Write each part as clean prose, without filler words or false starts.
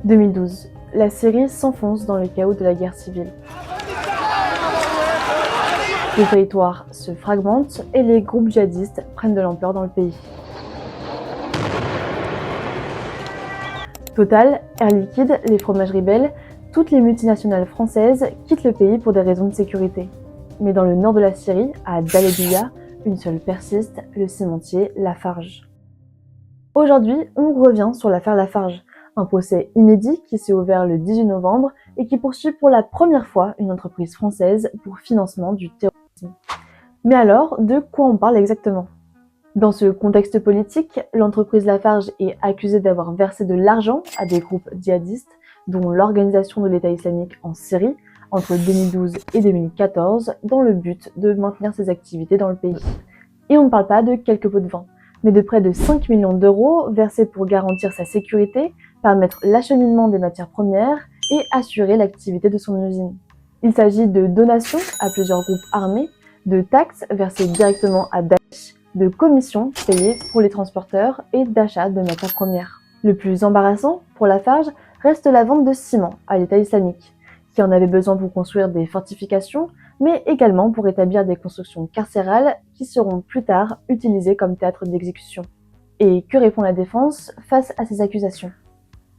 2012. La Syrie s'enfonce dans le chaos de la guerre civile. Le territoire se fragmente et les groupes djihadistes prennent de l'ampleur dans le pays. Total, Air Liquide, les fromageries Bell, toutes les multinationales françaises quittent le pays pour des raisons de sécurité. Mais dans le nord de la Syrie, à Dalebiya, une seule persiste, le cimentier Lafarge. Aujourd'hui, on revient sur l'affaire Lafarge, un procès inédit qui s'est ouvert le 18 novembre et qui poursuit pour la première fois une entreprise française pour financement du terrorisme. Mais alors, de quoi on parle exactement ? Dans ce contexte politique, l'entreprise Lafarge est accusée d'avoir versé de l'argent à des groupes djihadistes, dont l'organisation de l'État islamique en Syrie, entre 2012 et 2014, dans le but de maintenir ses activités dans le pays. Et on ne parle pas de quelques pots de vin, mais de près de 5 millions d'euros versés pour garantir sa sécurité, permettre l'acheminement des matières premières et assurer l'activité de son usine. Il s'agit de donations à plusieurs groupes armés, de taxes versées directement à Daesh, de commissions payées pour les transporteurs et d'achat de matières premières. Le plus embarrassant pour Lafarge reste la vente de ciment à l'État islamique, qui en avait besoin pour construire des fortifications, mais également pour établir des constructions carcérales qui seront plus tard utilisées comme théâtre d'exécution. Et que répond la défense face à ces accusations ?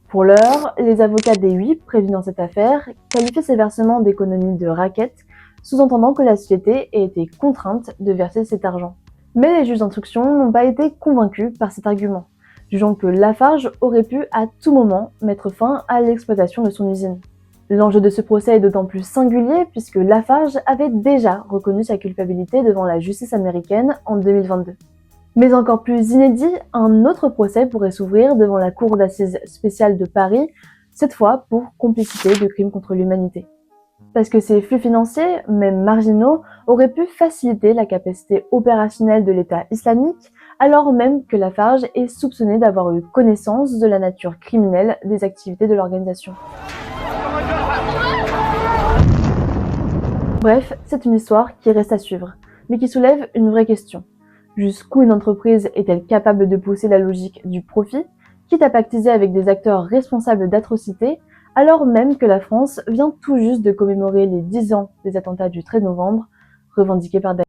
Pour l'heure, les avocats des 8 prévenus dans cette affaire qualifient ces versements d'économie de racket, sous-entendant que la société ait été contrainte de verser cet argent. Mais les juges d'instruction n'ont pas été convaincus par cet argument, jugeant que Lafarge aurait pu à tout moment mettre fin à l'exploitation de son usine. L'enjeu de ce procès est d'autant plus singulier puisque Lafarge avait déjà reconnu sa culpabilité devant la justice américaine en 2022. Mais encore plus inédit, un autre procès pourrait s'ouvrir devant la Cour d'assises spéciale de Paris, cette fois pour complicité de crimes contre l'humanité. Parce que ces flux financiers, même marginaux, auraient pu faciliter la capacité opérationnelle de l'État islamique, alors même que Lafarge est soupçonné d'avoir eu connaissance de la nature criminelle des activités de l'organisation. Bref, c'est une histoire qui reste à suivre, mais qui soulève une vraie question. Jusqu'où une entreprise est-elle capable de pousser la logique du profit, quitte à pactiser avec des acteurs responsables d'atrocités, alors même que la France vient tout juste de commémorer les 10 ans des attentats du 13 novembre, revendiqués par Daesh.